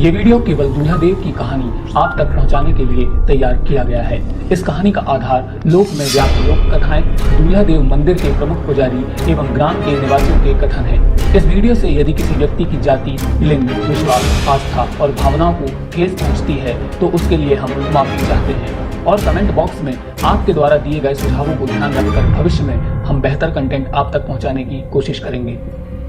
ये वीडियो केवल दूल्हादेव की कहानी आप तक पहुंचाने के लिए तैयार किया गया है। इस कहानी का आधार लोक में व्याप्त लोक कथाएं, दूल्हादेव मंदिर के प्रमुख पुजारी एवं ग्राम के निवासियों के कथन है। इस वीडियो से यदि किसी व्यक्ति की जाति, लिंग, विश्वास, आस्था और भावनाओं को ठेस पहुंचती है तो उसके लिए हम माफी चाहते हैं और कमेंट बॉक्स में आपके द्वारा दिए गए सुझावों को ध्यान रखकर भविष्य में हम बेहतर कंटेंट आप तक पहुँचाने की कोशिश करेंगे।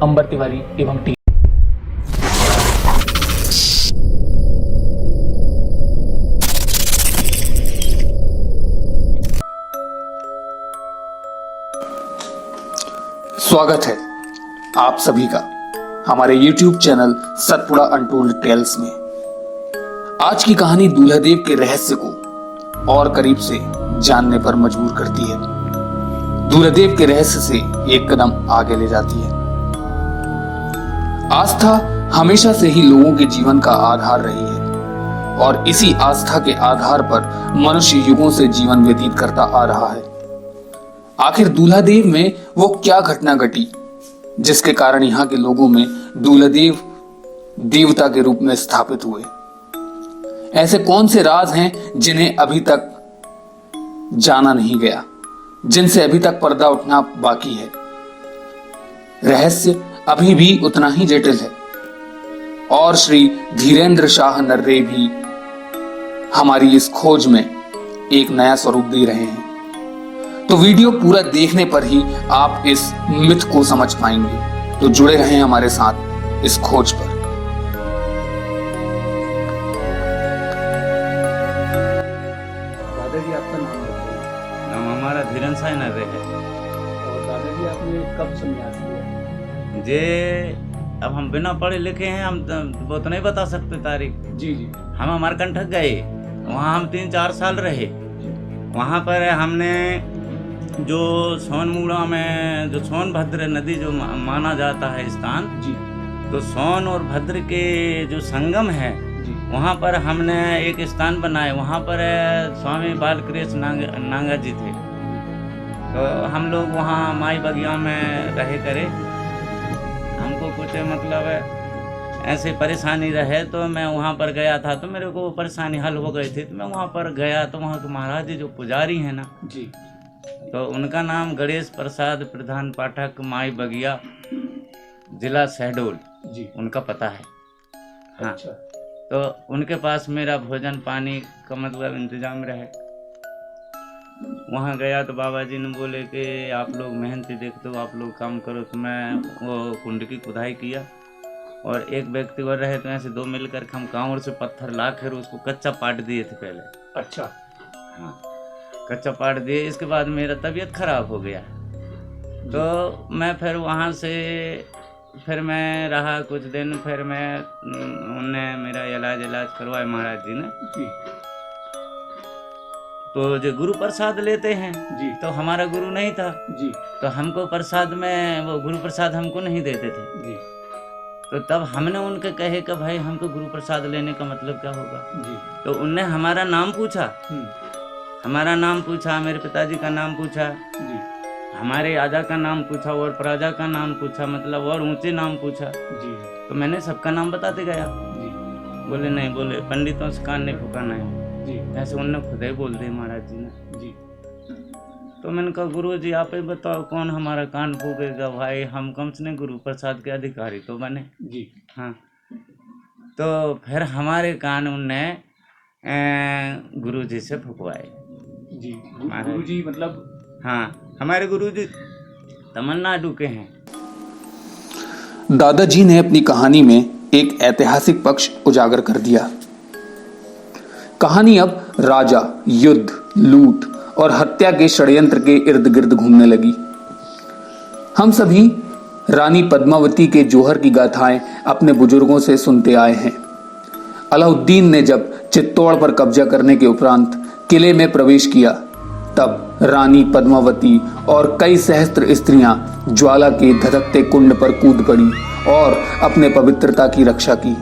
अंबर तिवारी एवं टीम। स्वागत है आप सभी का हमारे YouTube channel Satpura untold tales में। आज की कहानी दूल्हादेव के रहस्य को और करीब से जानने पर मजबूर करती है। दूल्हादेव के रहस्य से एक कदम आगे ले जाती है। आस्था हमेशा से ही लोगों के जीवन का आधार रही है और इसी आस्था के आधार पर मनुष्य युगों से जीवन व्यतीत करता आ रहा है। आखिर दूल्हादेव में वो क्या घटना घटी जिसके कारण यहाँ के लोगों में दूल्हादेव देवता के रूप में स्थापित हुए? ऐसे कौन से राज हैं जिन्हें अभी तक जाना नहीं गया, जिनसे अभी तक पर्दा उठना बाकी है? रहस्य अभी भी उतना ही जटिल है और श्री धीरेन्द्र शाह नर्रे भी हमारी इस खोज में एक नया स्वरूप दे रहे हैं। तो वीडियो पूरा देखने पर ही आप इस मिथ को समझ पाएंगे। तो जुड़े रहें हमारे साथ इस खोज पर। दादाजी, आपका नाम बताइए। नाम हमारा धीरेन्द्र शाह नर्रे है। और दादाजी, आपने कब संन्यास लिया? जे अब हम बिना पढ़े लिखे हैं, हम वो तो नहीं बता सकते तारीख। जी जी। हम अमरकंटक गए, वहाँ हम 3-4 साल रहे। वहाँ पर हमने जो सोनमुड़ा में जो सोनभद्र नदी जो माना जाता है स्थान जी, तो सोन और भद्र के जो संगम है जी, वहाँ पर हमने एक स्थान बनाए। वहाँ पर स्वामी बालकृष्ण नांगा जी थे। तो हम लोग वहाँ माई बगिया में रहे करे। हमको कुछ मतलब ऐसे परेशानी रहे तो मैं वहाँ पर गया था, तो मेरे को परेशानी हल हो गई थी। तो मैं वहाँ पर गया तो वहाँ के महाराज जी जो पुजारी हैं ना जी, तो उनका नाम गणेश प्रसाद प्रधान पाठक, माई बगिया, जिला शहडोल जी, उनका पता है। हाँ, अच्छा, तो उनके पास मेरा भोजन पानी का मतलब इंतजाम रहे। वहाँ गया तो बाबा जी ने बोले कि आप लोग मेहनती देखते हो, आप लोग काम करो। तो मैं वो कुंड की खुदाई किया और एक व्यक्ति और रहे तो ऐसे 2 मिलकर हम कांवर से पत्थर ला कर उसको कच्चा पाट दिए थे पहले। अच्छा, हाँ, कच्चा पाट दिए। इसके बाद मेरा तबीयत खराब हो गया तो मैं फिर वहाँ से फिर मैं रहा कुछ दिन। फिर मैं उनने मेरा इलाज करवाया महाराज जी ने। जी, तो जो गुरु प्रसाद लेते हैं जी, तो हमारा गुरु नहीं था, जी, तो हमको प्रसाद में वो गुरु प्रसाद हमको नहीं देते थे। जी, तो तब हमने उनके कहे कि भाई हमको गुरु प्रसाद लेने का मतलब क्या होगा। जी, तो उनने हमारा नाम पूछा, हम्म, हमारा नाम पूछा, मेरे पिताजी का नाम पूछा, जी, हमारे राजा का नाम पूछा और प्रजा का नाम पूछा, मतलब और ऊंचे नाम पूछा। जी, तो मैंने सबका नाम बताते गया। जी, बोले नहीं, बोले पंडितों से कान नहीं फुकाना है। जी, ऐसे उनने खुद ही बोल दिए महाराज जी ने। जी, तो मैंने कहा गुरु जी आप ही बताओ कौन हमारा कान फूकेगा। भाई हम कम से नहीं गुरु प्रसाद के अधिकारी तो बने। जी, हाँ, तो फिर हमारे कान उनने गुरु जी से फुकवाए। जी। गुरुजी मतलब? हाँ, हमारे गुरु जी तमिलनाडु के हैं। दादाजी ने अपनी कहानी में एक ऐतिहासिक पक्ष उजागर कर दिया। कहानी अब राजा, युद्ध, लूट और हत्या के षड्यंत्र के इर्द गिर्द घूमने लगी। हम सभी रानी पद्मावती के जौहर की गाथाएं अपने बुजुर्गों से सुनते आए हैं। अलाउद्दीन ने जब चित्तौड़ पर कब्जा करने के उपरांत किले में प्रवेश किया तब रानी पद्मावती और कई सहस्त्र स्त्रियां ज्वाला के धधकते कुंड पर कूद पड़ी और अपने पवित्रता की रक्षा की।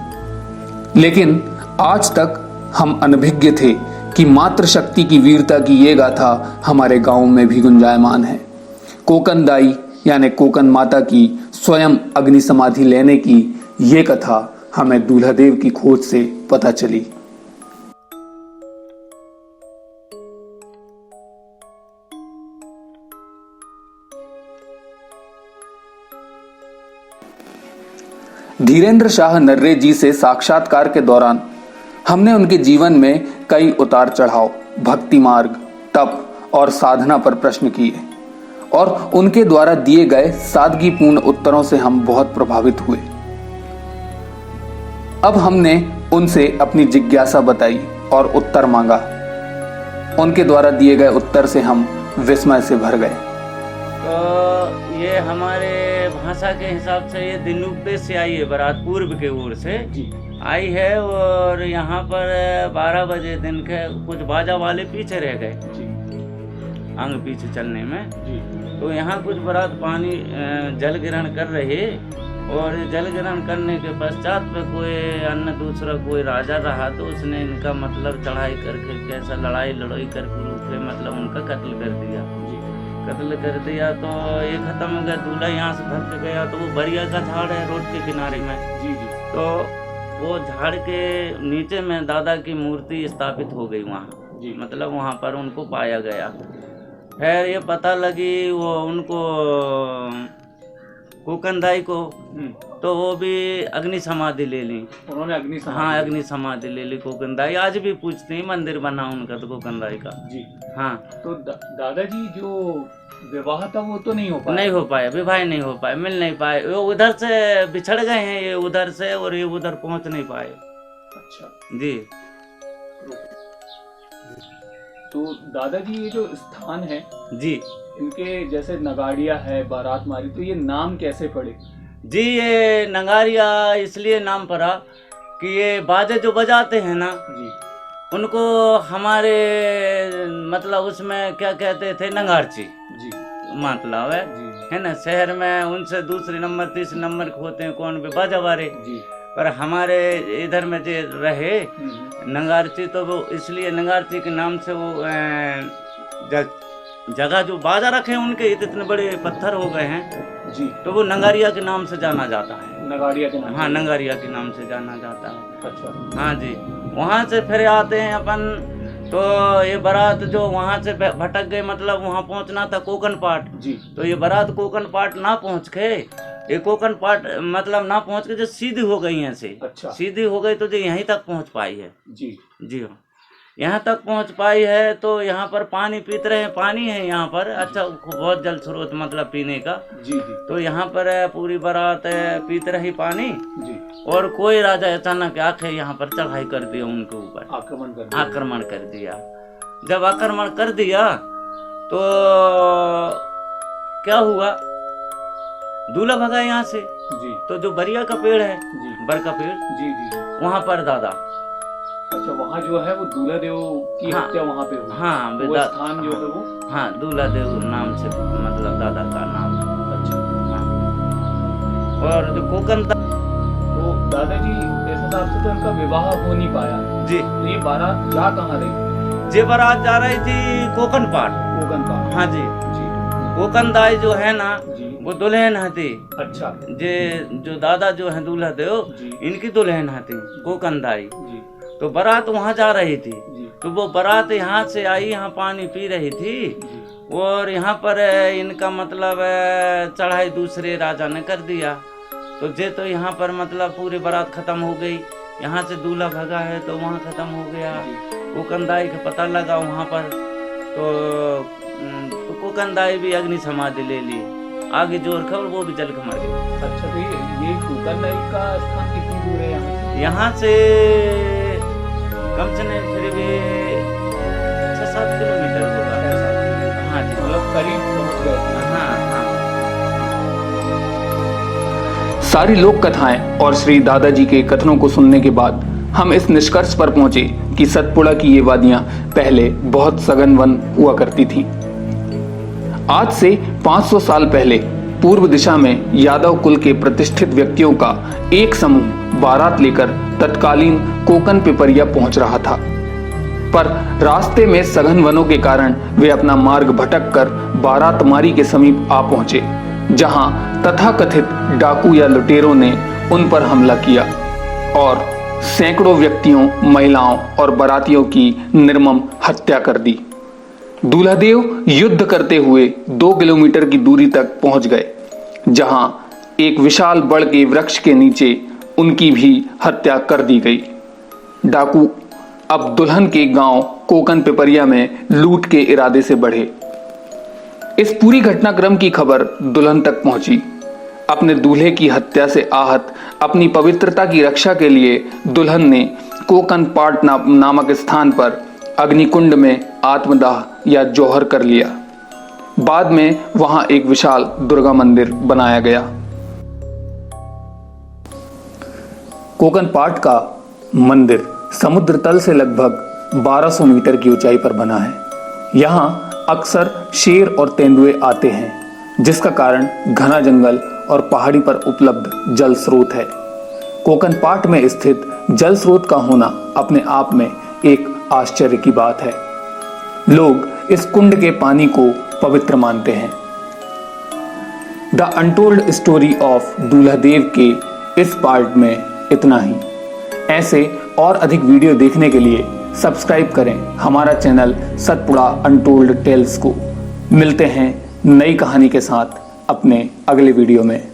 लेकिन आज तक हम अनभिज्ञ थे कि मातृशक्ति की वीरता की ये गाथा हमारे गांव में भी गुंजायमान है। कोकनदाई यानी कोकन माता की स्वयं अग्नि समाधि लेने की ये कथा हमें दूल्हादेव की खोज से पता चली। धीरेन्द्र शाह नर्रे जी से साक्षात्कार के दौरान हमने उनके जीवन में कई उतार चढ़ाव, भक्ति मार्ग, तप और साधना पर प्रश्न किए और उनके द्वारा दिए गए सादगीपूर्ण उत्तरों से हम बहुत प्रभावित हुए। अब हमने उनसे अपनी जिज्ञासा बताई और उत्तर मांगा। उनके द्वारा दिए गए उत्तर से हम विस्मय से भर गए। तो ये हमारे भाषा के हिसाब से ये दिनुपे से आई है, बारात पूर्व के ओर से आई है और यहाँ पर 12 बजे दिन के कुछ बाजा वाले पीछे रह गए अंग पीछे चलने में। तो यहाँ कुछ बारात पानी जल ग्रहण कर रहे और जल ग्रहण करने के पश्चात पे कोई अन्य दूसरा कोई राजा रहा तो उसने इनका मतलब चढ़ाई करके कैसा लड़ाई करके रूप में मतलब उनका कत्ल कर दिया। तो ये खत्म हो गया। दूल्हा यहाँ से भग गया तो वो बरिया का झाड़ है रोड के किनारे में। तो वो झाड़ के नीचे में दादा की मूर्ति स्थापित हो गई वहाँ, मतलब वहाँ पर उनको पाया गया। फिर ये पता लगी वो उनको कोकनदाई को, तो वो भी अग्नि समाधि ले ली उन्होंने। अग्नि समाधि ले ली कोकनदाई। आज भी पूछते हैं, मंदिर बना उनका तो कोकनदाई का। हाँ, तो दादाजी जो विवाह था वो तो नहीं हो पाया, विवाह नहीं हो पाया, मिल नहीं पाए। वो उधर से बिछड़ गए हैं, ये उधर से और ये उधर पहुंच नहीं पाए। अच्छा जी। तो दादाजी ये जो स्थान है जी, इनके जैसे नगाड़िया है, बारात मारी, तो ये नाम कैसे पड़े? जी, ये नगाड़िया इसलिए नाम पड़ा कि ये बाजे जो बजाते हैं ना जी, उनको हमारे मतलब उसमें क्या कहते थे, नगारची जी मतलब है ना। शहर में उनसे दूसरे नंबर तीसरे नंबर के होते हैं कौन भी बाजा वाले जी, पर हमारे इधर में जो रहे नगारची, तो वो इसलिए नगारची के नाम से वो जगह जो बाजा रखे उनके इतने बड़े पत्थर हो गए हैं जी, तो वो नगारिया के नाम से जाना जाता है। नगारिया के नाम? हाँ, नगारिया के नाम से जाना जाता है। अच्छा। हाँ जी, वहाँ से फिर आते हैं अपन। तो ये बारात जो वहाँ से भटक गए, मतलब वहाँ पहुँचना था कोकन पाट जी, तो ये बारात कोकन पाट ना पहुँच के, ये कोकन पाट मतलब ना पहुँच के जो सीधी हो गई यहाँ से। अच्छा। सीधी हो गई तो जो यहीं तक पहुँच पाई है जी। जी हाँ, यहाँ तक पहुँच पाई है। तो यहाँ पर पानी पीते रहे, पानी है यहाँ पर अच्छा, बहुत जल स्रोत मतलब पीने का जी। तो यहाँ पर पूरी बारात पीते रही पानी जी, और कोई राजा अचानक आके यहाँ पर चढ़ाई कर दिया उनके ऊपर, आक्रमण कर दिया। जब आक्रमण कर दिया तो क्या हुआ, दूल्हा भगा यहाँ से जी। तो जो बरिया का पेड़ है जी, बर का पेड़ जी जी, वहाँ पर दादा। अच्छा, वहाँ जो है वो दूल्हा देव की हत्या वहाँ पे हुई। हाँ, वो स्थान जो है वो, हाँ, दूल्हा देव नाम से मतलब दादा का नाम। अच्छा। हाँ। और जो कोकन तो दादाजी इस हिसाब से तो इनका विवाह हो नहीं पाया जी। तो ये बारात जा कहाँ रही? ये बारात जा रही थी कोकन पाट। हाँ जी, कोकन दाई जो है ना वो दुल्हन हती। अच्छा। जो दादा जो है दूल्हा देव इनकी दुल्हन हती कोकन दाई। तो बारात वहाँ जा रही थी तो वो बारात यहाँ से आई, यहाँ पानी पी रही थी और यहाँ पर इनका मतलब चढ़ाई दूसरे राजा ने कर दिया। तो जे तो यहाँ पर मतलब पूरी बारात खत्म हो गई। यहाँ से दूल्हा भगा है तो वहाँ खत्म हो गया। कोकनदाई का पता लगा वहाँ पर तो कोकनदाई भी अग्नि समाधि ले ली, आगे जोर खबर वो भी जल के मर गई। अच्छा, तो ये कोकनदाई का स्थान कितनी दूर है यहाँ से? कम से नहीं फिर भी 6-7 किलोमीटर होगा। हाँ जी, मतलब करीब पहुँच गए। हाँ हाँ। सारी लोक कथाएं और श्री दादाजी के कथनों को सुनने के बाद हम इस निष्कर्ष पर पहुंचे कि सतपुड़ा की ये वादियां पहले बहुत सघन वन हुआ करती थीं। आज से 500 साल पहले पूर्व दिशा में यादव कुल के प्रतिष्ठित व्यक्तियों का एक समूह बारात लेकर तत्कालीन कोकन पिपरिया पहुंच रहा था, पर रास्ते में सघन वनों के कारण वे अपना मार्ग भटक कर बारात मारी के समीप आ पहुंचे, जहां तथाकथित डाकू या लुटेरों ने उन पर हमला किया और सैकड़ों व्यक्तियों, महिलाओं और बारातियों की निर्मम हत्या कर दी। दूल्हादेव युद्ध करते हुए 2 किलोमीटर की दूरी तक पहुंच गए, जहां एक विशाल बड़ के वृक्ष के नीचे उनकी भी हत्या कर दी गई। डाकू अब दुल्हन के गांव कोकन पिपरिया में लूट के इरादे से बढ़े। इस पूरी घटनाक्रम की खबर दुल्हन तक पहुंची। अपने दूल्हे की हत्या से आहत अपनी पवित्रता की रक्षा के लिए दुल्हन ने कोकन पाट नामक स्थान पर अग्निकुंड में आत्मदाह या जौहर कर लिया। बाद में वहां एक विशाल दुर्गा मंदिर बनाया गया। कोकन पाट का मंदिर समुद्र तल से लगभग 1200 मीटर की ऊंचाई पर बना है। यहाँ अक्सर शेर और तेंदुए आते हैं, जिसका कारण घना जंगल और पहाड़ी पर उपलब्ध जल स्रोत है। कोकन पाट में स्थित जल स्रोत का होना अपने आप में एक आश्चर्य की बात है। लोग इस कुंड के पानी को पवित्र मानते हैं। The untold story of Dulhadev के इस पार्ट में इतना ही। ऐसे और अधिक वीडियो देखने के लिए सब्सक्राइब करें हमारा चैनल सतपुड़ा अनटोल्ड टेल्स को। मिलते हैं नई कहानी के साथ अपने अगले वीडियो में।